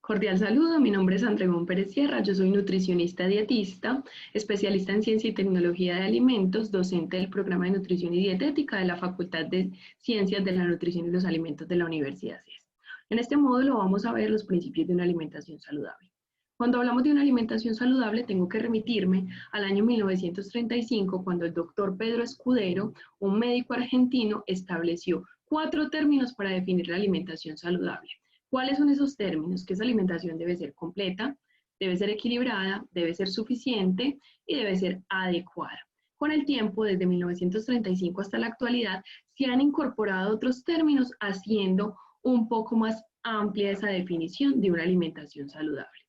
Cordial saludo, mi nombre es Andrés Pérez Sierra, yo soy nutricionista dietista, especialista en ciencia y tecnología de alimentos, docente del programa de nutrición y dietética de la Facultad de Ciencias de la Nutrición y los Alimentos de la Universidad CES. En este módulo vamos a ver los principios de una alimentación saludable. Cuando hablamos de una alimentación saludable, tengo que remitirme al año 1935, cuando el doctor Pedro Escudero, un médico argentino, estableció 4 términos para definir la alimentación saludable. ¿Cuáles son esos términos? Que esa alimentación debe ser completa, debe ser equilibrada, debe ser suficiente y debe ser adecuada. Con el tiempo, desde 1935 hasta la actualidad, se han incorporado otros términos haciendo un poco más amplia esa definición de una alimentación saludable,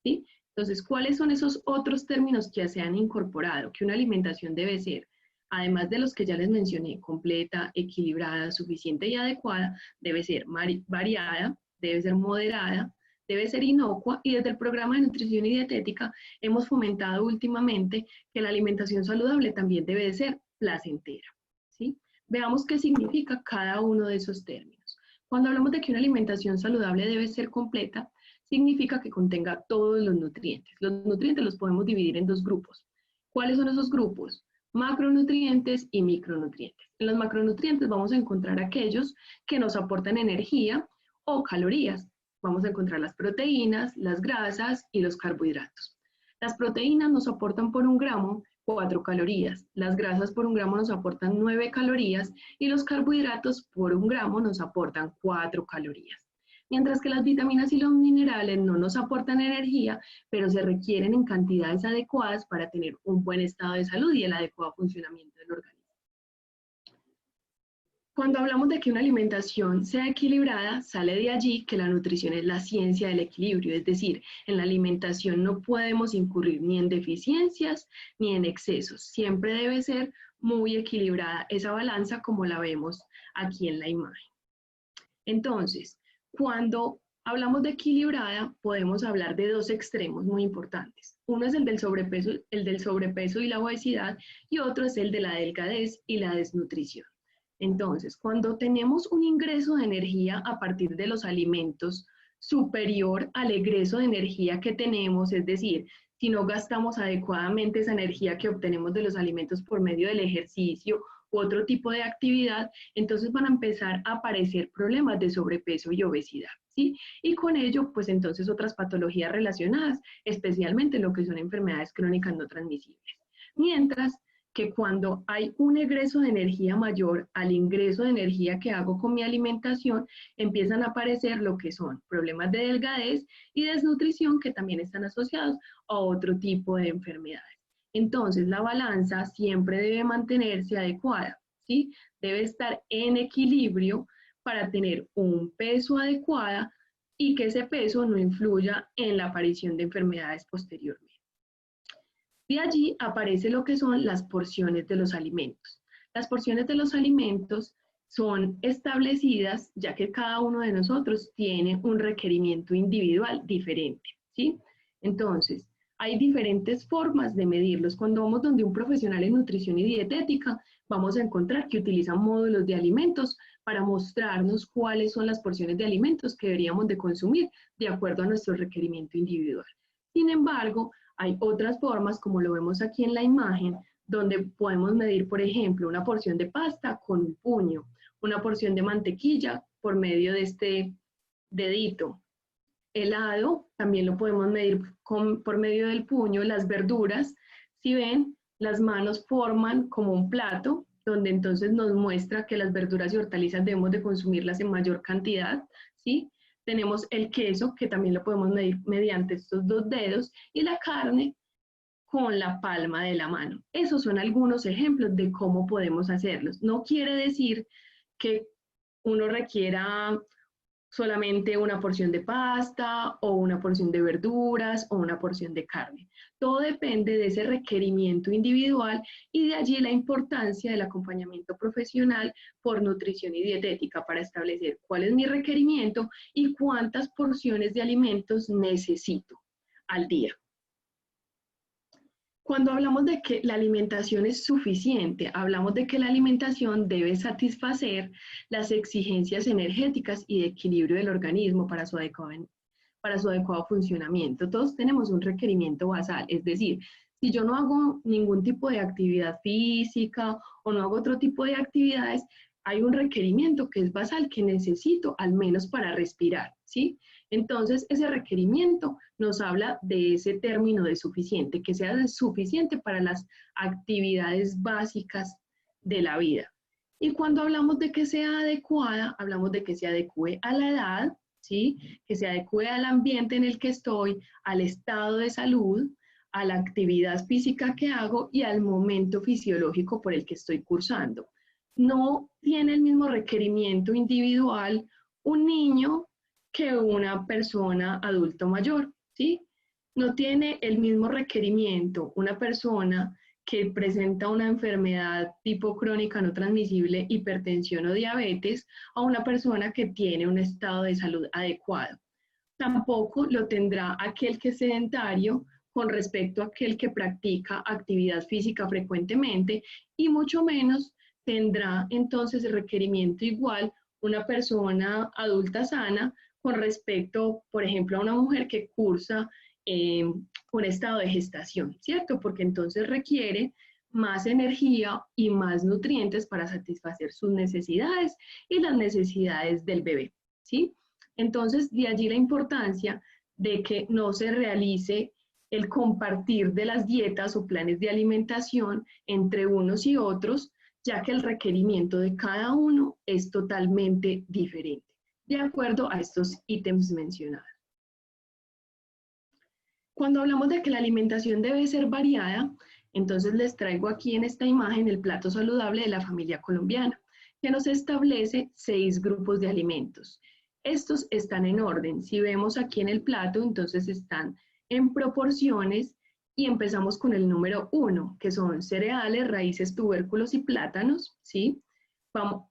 ¿sí? Entonces, ¿cuáles son esos otros términos que se han incorporado? Que una alimentación debe ser, además de los que ya les mencioné, completa, equilibrada, suficiente y adecuada, debe ser variada, debe ser moderada, debe ser inocua, y desde el programa de nutrición y dietética hemos fomentado últimamente que la alimentación saludable también debe de ser placentera, ¿sí? Veamos qué significa cada uno de esos términos. Cuando hablamos de que una alimentación saludable debe ser completa, significa que contenga todos los nutrientes. Los nutrientes los podemos dividir en 2 grupos. ¿Cuáles son esos grupos? Macronutrientes y micronutrientes. En los macronutrientes vamos a encontrar aquellos que nos aportan energía o calorías. Vamos a encontrar las proteínas, las grasas y los carbohidratos. Las proteínas nos aportan por 1 gramo 4 calorías, las grasas por 1 gramo nos aportan 9 calorías y los carbohidratos por 1 gramo nos aportan 4 calorías. Mientras que las vitaminas y los minerales no nos aportan energía, pero se requieren en cantidades adecuadas para tener un buen estado de salud y el adecuado funcionamiento del organismo. Cuando hablamos de que una alimentación sea equilibrada, sale de allí que la nutrición es la ciencia del equilibrio, es decir, en la alimentación no podemos incurrir ni en deficiencias ni en excesos, siempre debe ser muy equilibrada esa balanza como la vemos aquí en la imagen. Entonces, cuando hablamos de equilibrada, podemos hablar de 2 extremos muy importantes. Uno es el del sobrepeso y la obesidad, y otro es el de la delgadez y la desnutrición. Entonces, cuando tenemos un ingreso de energía a partir de los alimentos superior al egreso de energía que tenemos, es decir, si no gastamos adecuadamente esa energía que obtenemos de los alimentos por medio del ejercicio u otro tipo de actividad, entonces van a empezar a aparecer problemas de sobrepeso y obesidad, ¿sí? Y con ello, pues entonces otras patologías relacionadas, especialmente lo que son enfermedades crónicas no transmisibles. Mientras que cuando hay un egreso de energía mayor al ingreso de energía que hago con mi alimentación, empiezan a aparecer lo que son problemas de delgadez y desnutrición que también están asociados a otro tipo de enfermedades. Entonces, la balanza siempre debe mantenerse adecuada, ¿sí? Debe estar en equilibrio para tener un peso adecuado y que ese peso no influya en la aparición de enfermedades posteriormente. De allí aparece lo que son las porciones de los alimentos. Las porciones de los alimentos son establecidas ya que cada uno de nosotros tiene un requerimiento individual diferente, ¿sí? Entonces, hay diferentes formas de medirlos. Cuando vamos donde un profesional en nutrición y dietética, vamos a encontrar que utilizan módulos de alimentos para mostrarnos cuáles son las porciones de alimentos que deberíamos de consumir de acuerdo a nuestro requerimiento individual. Sin embargo, hay otras formas, como lo vemos aquí en la imagen, donde podemos medir, por ejemplo, una porción de pasta con un puño, una porción de mantequilla por medio de este dedito. Helado también lo podemos medir por medio del puño. Las verduras, si ven, las manos forman como un plato, donde entonces nos muestra que las verduras y hortalizas debemos de consumirlas en mayor cantidad, ¿sí? Tenemos el queso, que también lo podemos medir mediante estos 2 dedos, y la carne con la palma de la mano. Esos son algunos ejemplos de cómo podemos hacerlos. No quiere decir que uno requiera solamente una porción de pasta o una porción de verduras o una porción de carne. Todo depende de ese requerimiento individual y de allí la importancia del acompañamiento profesional por nutrición y dietética para establecer cuál es mi requerimiento y cuántas porciones de alimentos necesito al día. Cuando hablamos de que la alimentación es suficiente, hablamos de que la alimentación debe satisfacer las exigencias energéticas y de equilibrio del organismo para su para su adecuado funcionamiento. Todos tenemos un requerimiento basal, es decir, si yo no hago ningún tipo de actividad física o no hago otro tipo de actividades, hay un requerimiento que es basal que necesito al menos para respirar, ¿sí? Entonces, ese requerimiento nos habla de ese término de suficiente, que sea suficiente para las actividades básicas de la vida. Y cuando hablamos de que sea adecuada, hablamos de que se adecue a la edad, ¿sí? Que se adecue al ambiente en el que estoy, al estado de salud, a la actividad física que hago y al momento fisiológico por el que estoy cursando. No tiene el mismo requerimiento individual un niño que una persona adulto mayor, ¿sí? No tiene el mismo requerimiento una persona que presenta una enfermedad tipo crónica no transmisible, hipertensión o diabetes, a una persona que tiene un estado de salud adecuado. Tampoco lo tendrá aquel que es sedentario con respecto a aquel que practica actividad física frecuentemente y mucho menos tendrá entonces el requerimiento igual una persona adulta sana con respecto, por ejemplo, a una mujer que cursa un estado de gestación, ¿cierto? Porque entonces requiere más energía y más nutrientes para satisfacer sus necesidades y las necesidades del bebé, ¿sí? Entonces, de allí la importancia de que no se realice el compartir de las dietas o planes de alimentación entre unos y otros, ya que el requerimiento de cada uno es totalmente diferente, de acuerdo a estos ítems mencionados. Cuando hablamos de que la alimentación debe ser variada, entonces les traigo aquí en esta imagen el plato saludable de la familia colombiana, que nos establece 6 grupos de alimentos. Estos están en orden. Si vemos aquí en el plato, entonces están en proporciones y empezamos con el número 1, que son cereales, raíces, tubérculos y plátanos, ¿sí?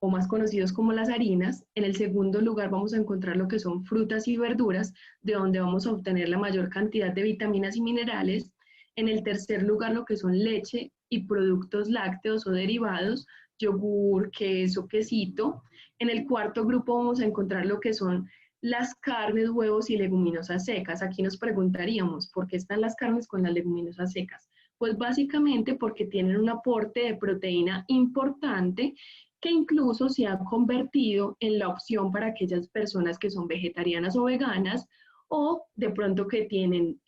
O más conocidos como las harinas. En el segundo lugar vamos a encontrar lo que son frutas y verduras, de donde vamos a obtener la mayor cantidad de vitaminas y minerales. En el tercer lugar lo que son leche y productos lácteos o derivados, yogur, queso, quesito. En el cuarto grupo vamos a encontrar lo que son las carnes, huevos y leguminosas secas. Aquí nos preguntaríamos, ¿por qué están las carnes con las leguminosas secas? Pues básicamente porque tienen un aporte de proteína importante que incluso se ha convertido en la opción para aquellas personas que son vegetarianas o veganas o de pronto que tienen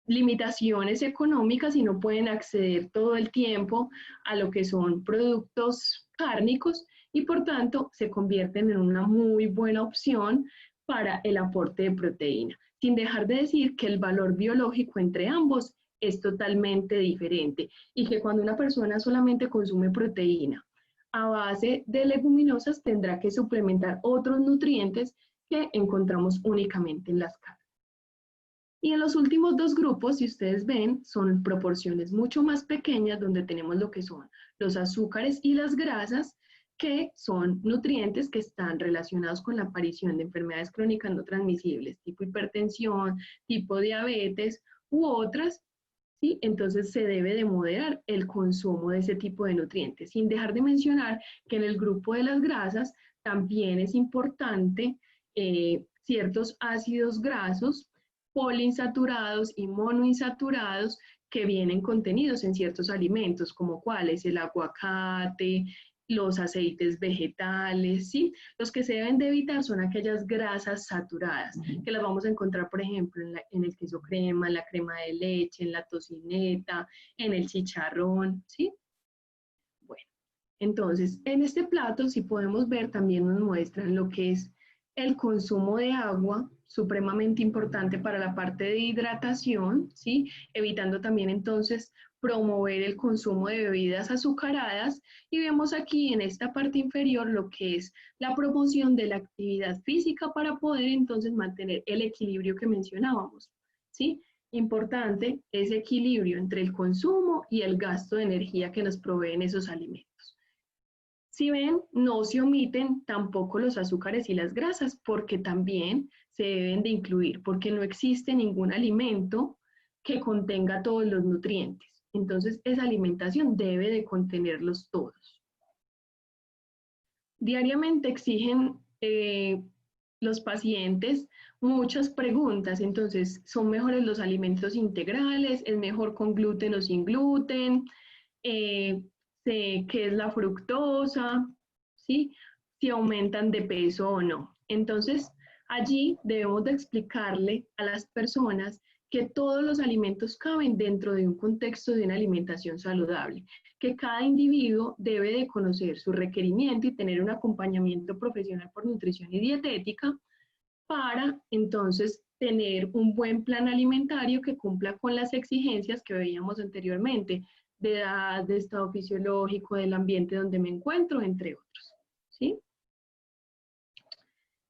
limitaciones económicas y no pueden acceder todo el tiempo a lo que son productos cárnicos y por tanto se convierten en una muy buena opción para el aporte de proteína, sin dejar de decir que el valor biológico entre ambos es totalmente diferente y que cuando una persona solamente consume proteína a base de leguminosas tendrá que suplementar otros nutrientes que encontramos únicamente en las carnes. Y en los últimos 2 grupos, si ustedes ven, son proporciones mucho más pequeñas donde tenemos lo que son los azúcares y las grasas, que son nutrientes que están relacionados con la aparición de enfermedades crónicas no transmisibles, tipo hipertensión, tipo diabetes u otras, ¿sí? Entonces se debe de moderar el consumo de ese tipo de nutrientes, sin dejar de mencionar que en el grupo de las grasas también es importante ciertos ácidos grasos poliinsaturados y monoinsaturados que vienen contenidos en ciertos alimentos, como cuáles, el aguacate, los aceites vegetales, ¿sí? Los que se deben de evitar son aquellas grasas saturadas, que las vamos a encontrar, por ejemplo, en el queso crema, en la crema de leche, en la tocineta, en el chicharrón, ¿sí? Bueno, entonces, en este plato, si podemos ver, también nos muestran lo que es el consumo de agua, supremamente importante para la parte de hidratación, ¿sí? Evitando también entonces promover el consumo de bebidas azucaradas y vemos aquí en esta parte inferior lo que es la promoción de la actividad física para poder entonces mantener el equilibrio que mencionábamos, ¿sí? Importante ese equilibrio entre el consumo y el gasto de energía que nos proveen esos alimentos. Si ven, no se omiten tampoco los azúcares y las grasas, porque también se deben de incluir, porque no existe ningún alimento que contenga todos los nutrientes. Entonces, esa alimentación debe de contenerlos todos. Diariamente exigen los pacientes muchas preguntas. Entonces, ¿son mejores los alimentos integrales? ¿Es mejor con gluten o sin gluten? ¿Qué es la fructosa? ¿Sí? Si aumentan de peso o no. Entonces, allí debemos de explicarle a las personas que todos los alimentos caben dentro de un contexto de una alimentación saludable, que cada individuo debe de conocer su requerimiento y tener un acompañamiento profesional por nutrición y dietética para entonces tener un buen plan alimentario que cumpla con las exigencias que veíamos anteriormente, de edad, de estado fisiológico, del ambiente donde me encuentro, entre otros. ¿Sí?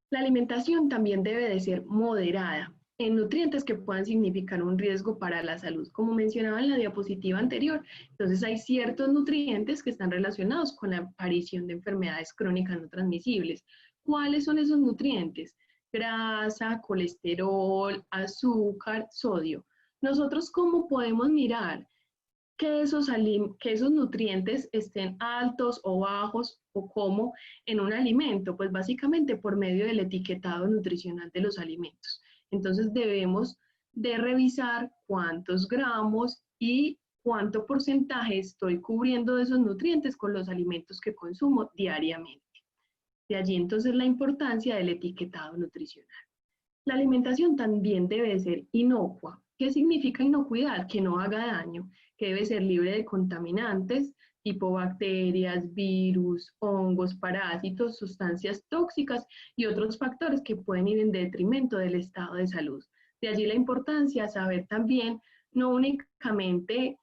La alimentación también debe de ser moderada en nutrientes que puedan significar un riesgo para la salud. Como mencionaba en la diapositiva anterior, entonces hay ciertos nutrientes que están relacionados con la aparición de enfermedades crónicas no transmisibles. ¿Cuáles son esos nutrientes? Grasa, colesterol, azúcar, sodio. Nosotros, ¿cómo podemos mirar que esos nutrientes estén altos o bajos o cómo en un alimento? Pues básicamente por medio del etiquetado nutricional de los alimentos. Entonces debemos de revisar cuántos gramos y cuánto porcentaje estoy cubriendo de esos nutrientes con los alimentos que consumo diariamente. De allí entonces la importancia del etiquetado nutricional. La alimentación también debe ser inocua. ¿Qué significa inocuidad? Que no haga daño, que debe ser libre de contaminantes, tipo bacterias, virus, hongos, parásitos, sustancias tóxicas y otros factores que pueden ir en detrimento del estado de salud. De allí la importancia de saber también, no únicamente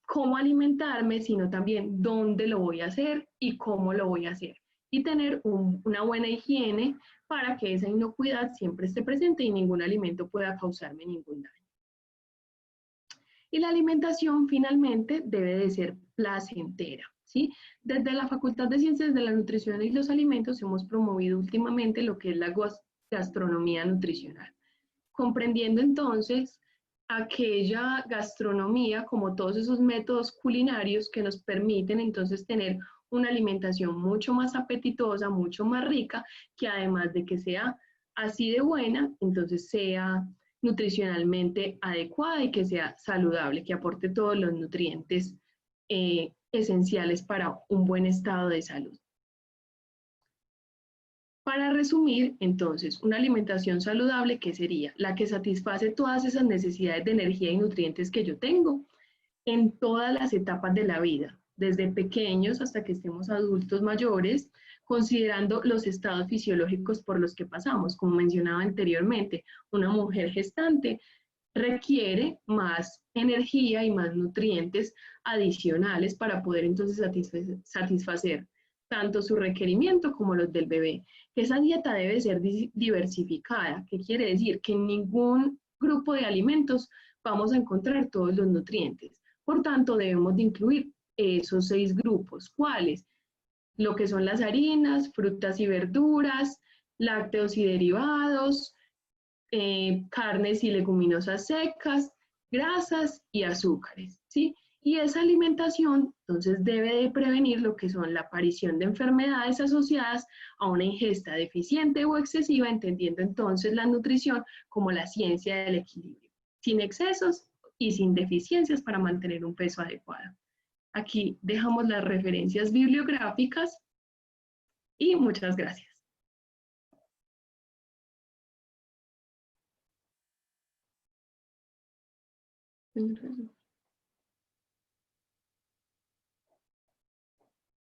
cómo alimentarme, sino también dónde lo voy a hacer y cómo lo voy a hacer. Y tener una buena higiene para que esa inocuidad siempre esté presente y ningún alimento pueda causarme ningún daño. Y la alimentación finalmente debe de ser placentera, ¿sí? Desde la Facultad de Ciencias de la Nutrición y los Alimentos hemos promovido últimamente lo que es la gastronomía nutricional, comprendiendo entonces aquella gastronomía como todos esos métodos culinarios que nos permiten entonces tener una alimentación mucho más apetitosa, mucho más rica, que además de que sea así de buena, entonces sea nutricionalmente adecuada y que sea saludable, que aporte todos los nutrientes esenciales para un buen estado de salud. Para resumir, entonces, una alimentación saludable, ¿qué sería? La que satisface todas esas necesidades de energía y nutrientes que yo tengo en todas las etapas de la vida, desde pequeños hasta que estemos adultos mayores, considerando los estados fisiológicos por los que pasamos. Como mencionaba anteriormente, una mujer gestante requiere más energía y más nutrientes adicionales para poder entonces satisfacer tanto su requerimiento como los del bebé. Esa dieta debe ser diversificada. ¿Qué quiere decir? Que en ningún grupo de alimentos vamos a encontrar todos los nutrientes. Por tanto, debemos de incluir esos 6 grupos. ¿Cuáles? Lo que son las harinas, frutas y verduras, lácteos y derivados, carnes y leguminosas secas, grasas y azúcares, ¿sí? Y esa alimentación, entonces, debe de prevenir lo que son la aparición de enfermedades asociadas a una ingesta deficiente o excesiva, entendiendo entonces la nutrición como la ciencia del equilibrio, sin excesos y sin deficiencias para mantener un peso adecuado. Aquí dejamos las referencias bibliográficas y muchas gracias.